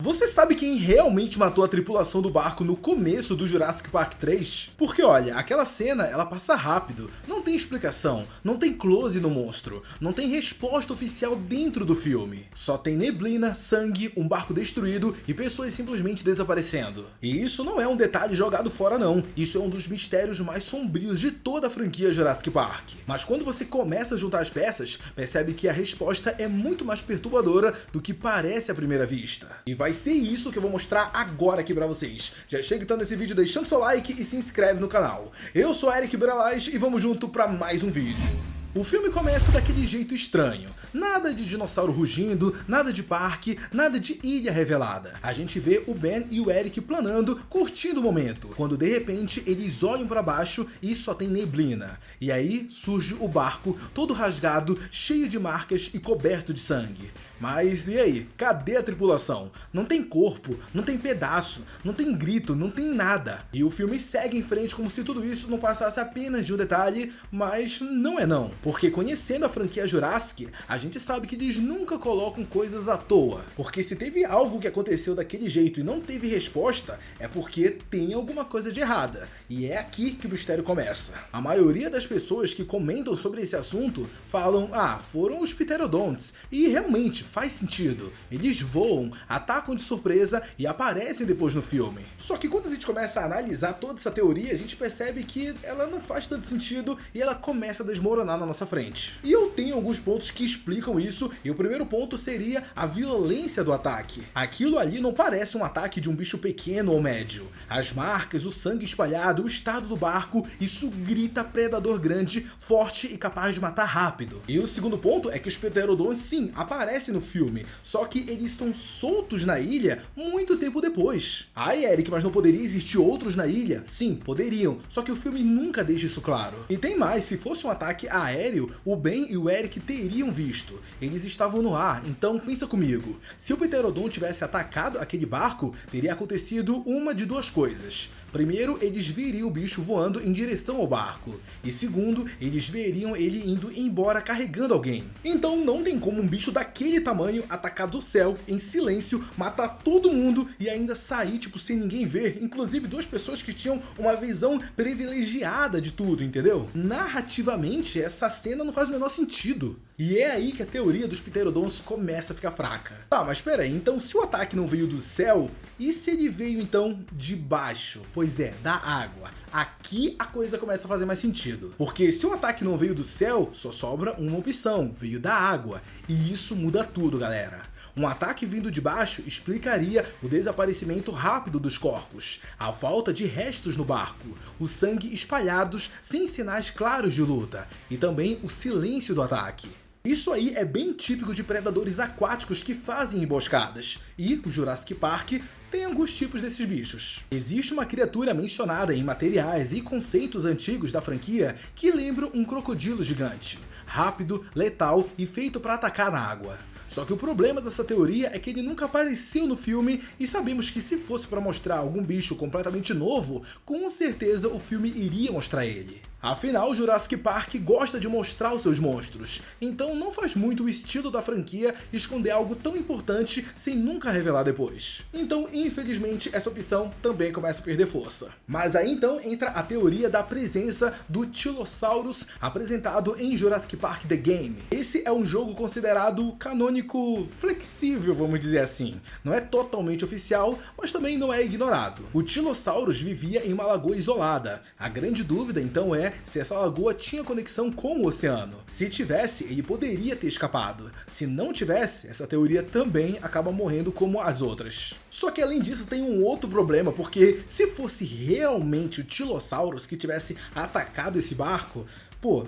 Você sabe quem realmente matou a tripulação do barco no começo do Jurassic Park 3? Porque olha, aquela cena ela passa rápido, não tem explicação, não tem close no monstro, não tem resposta oficial dentro do filme. Só tem neblina, sangue, um barco destruído e pessoas simplesmente desaparecendo. E isso não é um detalhe jogado fora não, isso é um dos mistérios mais sombrios de toda a franquia Jurassic Park. Mas quando você começa a juntar as peças, percebe que a resposta é muito mais perturbadora do que parece à primeira vista. E vai ser isso que eu vou mostrar agora aqui pra vocês. Já chega então nesse vídeo deixando seu like e se inscreve no canal. Eu sou Eric Brelaz e vamos junto pra mais um vídeo. O filme começa daquele jeito estranho. Nada de dinossauro rugindo, nada de parque, nada de ilha revelada. A gente vê o Ben e o Eric planando, curtindo o momento, quando de repente eles olham para baixo e só tem neblina. E aí surge o barco, todo rasgado, cheio de marcas e coberto de sangue. Mas e aí? Cadê a tripulação? Não tem corpo, não tem pedaço, não tem grito, não tem nada. E o filme segue em frente como se tudo isso não passasse apenas de um detalhe, mas não é não. Porque conhecendo a franquia Jurassic, a gente sabe que eles nunca colocam coisas à toa. Porque se teve algo que aconteceu daquele jeito e não teve resposta, é porque tem alguma coisa de errada. E é aqui que o mistério começa. A maioria das pessoas que comentam sobre esse assunto falam, foram os pterodontes. E realmente faz sentido. Eles voam, atacam de surpresa e aparecem depois no filme. Só que quando a gente começa a analisar toda essa teoria, a gente percebe que ela não faz tanto sentido e ela começa a desmoronar na nossa frente. E eu tenho alguns pontos que explicam isso, e o primeiro ponto seria a violência do ataque. Aquilo ali não parece um ataque de um bicho pequeno ou médio. As marcas, o sangue espalhado, o estado do barco, isso grita predador grande, forte e capaz de matar rápido. E o segundo ponto é que os pterodons sim aparecem no filme, só que eles são soltos na ilha muito tempo depois. Ai, Eric, mas não poderia existir outros na ilha? Sim, poderiam, só que o filme nunca deixa isso claro. E tem mais, se fosse um ataque aéreo, o Ben e o Eric teriam visto. Eles estavam no ar, então pensa comigo. Se o Pterodon tivesse atacado aquele barco, teria acontecido uma de duas coisas. Primeiro, eles veriam o bicho voando em direção ao barco. E segundo, eles veriam ele indo embora carregando alguém. Então não tem como um bicho daquele tamanho atacar do céu, em silêncio, matar todo mundo e ainda sair sem ninguém ver. Inclusive duas pessoas que tinham uma visão privilegiada de tudo, entendeu? Narrativamente, essa cena não faz o menor sentido. E é aí que a teoria dos pterodons começa a ficar fraca. Tá, mas pera aí, então se o ataque não veio do céu, e se ele veio então de baixo? Pois é, da água. Aqui a coisa começa a fazer mais sentido. Porque se o ataque não veio do céu, só sobra uma opção, veio da água. E isso muda tudo, galera. Um ataque vindo de baixo explicaria o desaparecimento rápido dos corpos, a falta de restos no barco, o sangue espalhados sem sinais claros de luta, e também o silêncio do ataque. Isso aí é bem típico de predadores aquáticos que fazem emboscadas, e o Jurassic Park tem alguns tipos desses bichos. Existe uma criatura mencionada em materiais e conceitos antigos da franquia que lembra um crocodilo gigante, rápido, letal e feito para atacar na água. Só que o problema dessa teoria é que ele nunca apareceu no filme e sabemos que se fosse para mostrar algum bicho completamente novo, com certeza o filme iria mostrar ele. Afinal, Jurassic Park gosta de mostrar os seus monstros, então não faz muito o estilo da franquia esconder algo tão importante sem nunca revelar depois. Então, infelizmente, essa opção também começa a perder força. Mas aí então entra a teoria da presença do Tilosaurus apresentado em Jurassic Park The Game. Esse é um jogo considerado canônico flexível, vamos dizer assim. Não é totalmente oficial, mas também não é ignorado. O Tilosaurus vivia em uma lagoa isolada. A grande dúvida então é se essa lagoa tinha conexão com o oceano. Se tivesse, ele poderia ter escapado. Se não tivesse, essa teoria também acaba morrendo como as outras. Só que além disso tem um outro problema, porque se fosse realmente o Tilosaurus que tivesse atacado esse barco, pô,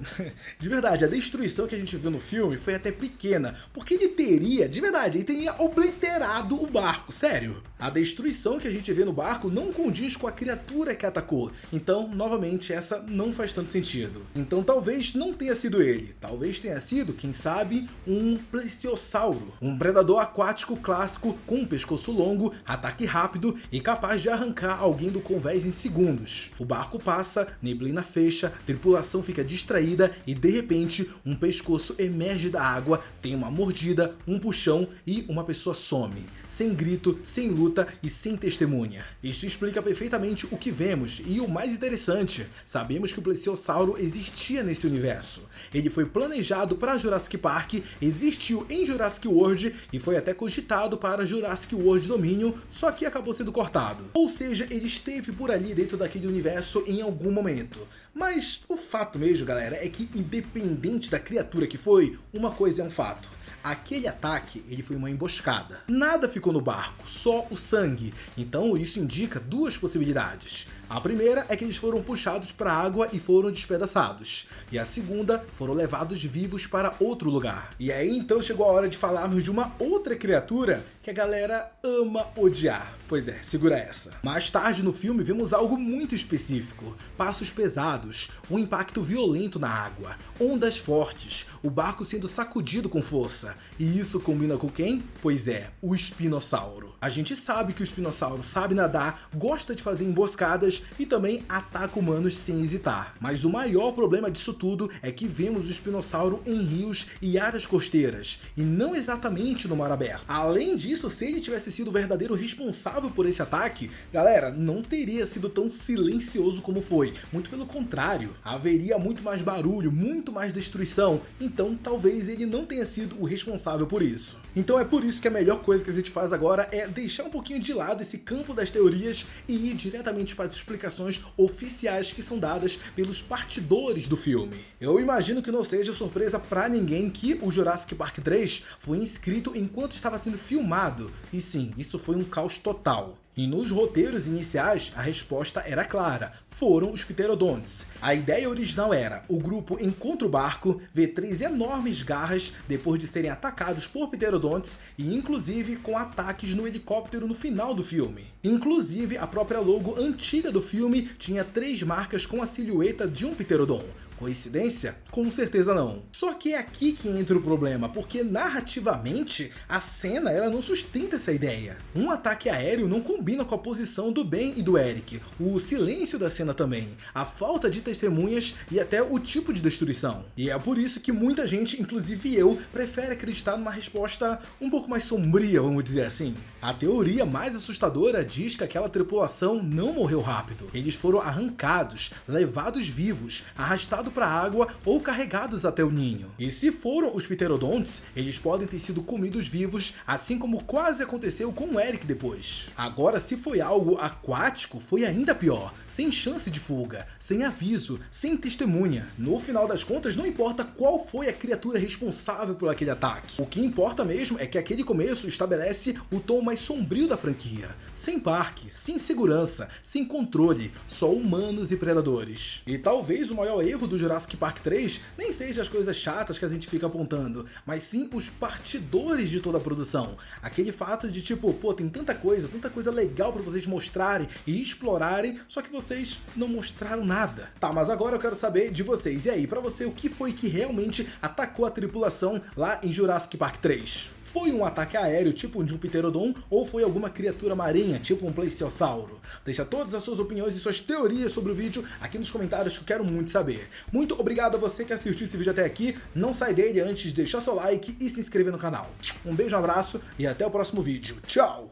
de verdade, a destruição que a gente viu no filme foi até pequena, porque ele teria, de verdade, ele teria obliterado o barco, sério. A destruição que a gente vê no barco não condiz com a criatura que atacou, então, novamente, essa não faz tanto sentido. Então talvez não tenha sido ele, talvez tenha sido, quem sabe, um plesiosauro, um predador aquático clássico com um pescoço longo, ataque rápido e capaz de arrancar alguém do convés em segundos. O barco passa, neblina fecha, tripulação fica distraída distraída e de repente um pescoço emerge da água, tem uma mordida, um puxão e uma pessoa some, sem grito, sem luta e sem testemunha. Isso explica perfeitamente o que vemos e o mais interessante, sabemos que o plesiosauro existia nesse universo. Ele foi planejado para Jurassic Park, existiu em Jurassic World e foi até cogitado para Jurassic World Dominion, só que acabou sendo cortado. Ou seja, ele esteve por ali dentro daquele universo em algum momento. Mas o fato mesmo, galera, é que independente da criatura que foi, uma coisa é um fato. Aquele ataque, ele foi uma emboscada. Nada ficou no barco, só o sangue. Então isso indica duas possibilidades. A primeira é que eles foram puxados para a água e foram despedaçados. E a segunda, foram levados vivos para outro lugar. E aí então chegou a hora de falarmos de uma outra criatura que a galera ama odiar. Pois é, segura essa. Mais tarde no filme vemos algo muito específico. Passos pesados, um impacto violento na água, ondas fortes, o barco sendo sacudido com força. E isso combina com quem? Pois é, o espinossauro. A gente sabe que o espinossauro sabe nadar, gosta de fazer emboscadas e também ataca humanos sem hesitar. Mas o maior problema disso tudo é que vemos o espinossauro em rios e áreas costeiras, e não exatamente no mar aberto. Além disso, se ele tivesse sido o verdadeiro responsável por esse ataque, galera, não teria sido tão silencioso como foi. Muito pelo contrário, haveria muito mais barulho, muito mais destruição, então talvez ele não tenha sido o responsável por isso. Então é por isso que a melhor coisa que a gente faz agora é deixar um pouquinho de lado esse campo das teorias e ir diretamente para as explicações oficiais que são dadas pelos partidores do filme. Eu imagino que não seja surpresa para ninguém que o Jurassic Park 3 foi inscrito enquanto estava sendo filmado, e sim, isso foi um caos total. E nos roteiros iniciais, a resposta era clara, foram os pterodontes. A ideia original era, o grupo encontra o barco, vê 3 enormes garras depois de serem atacados por pterodontes e inclusive com ataques no helicóptero no final do filme. Inclusive, a própria logo antiga do filme tinha 3 marcas com a silhueta de um pterodon. Coincidência? Com certeza não. Só que é aqui que entra o problema, porque narrativamente a cena ela não sustenta essa ideia. Um ataque aéreo não combina com a posição do Ben e do Eric, o silêncio da cena também, a falta de testemunhas e até o tipo de destruição. E é por isso que muita gente, inclusive eu, prefere acreditar numa resposta um pouco mais sombria, vamos dizer assim. A teoria mais assustadora diz que aquela tripulação não morreu rápido. Eles foram arrancados, levados vivos, arrastados para a água ou carregados até o ninho. E se foram os pterodontes, eles podem ter sido comidos vivos, assim como quase aconteceu com o Eric depois. Agora, se foi algo aquático, foi ainda pior, sem chance de fuga, sem aviso, sem testemunha. No final das contas, não importa qual foi a criatura responsável por aquele ataque. O que importa mesmo é que aquele começo estabelece o tom mais sombrio da franquia. Sem parque, sem segurança, sem controle, só humanos e predadores. E talvez o maior erro do Jurassic Park 3 nem seja as coisas chatas que a gente fica apontando, mas sim os partidores de toda a produção. Aquele fato de tipo, pô, tem tanta coisa legal pra vocês mostrarem e explorarem, só que vocês não mostraram nada. Tá, mas agora eu quero saber de vocês. E aí, pra você, o que foi que realmente atacou a tripulação lá em Jurassic Park 3? Foi um ataque aéreo tipo de um pterodon ou foi alguma criatura marinha tipo um plesiosauro? Deixa todas as suas opiniões e suas teorias sobre o vídeo aqui nos comentários que eu quero muito saber. Muito obrigado a você que assistiu esse vídeo até aqui, não sai dele antes de deixar seu like e se inscrever no canal. Um beijo, um abraço e até o próximo vídeo. Tchau!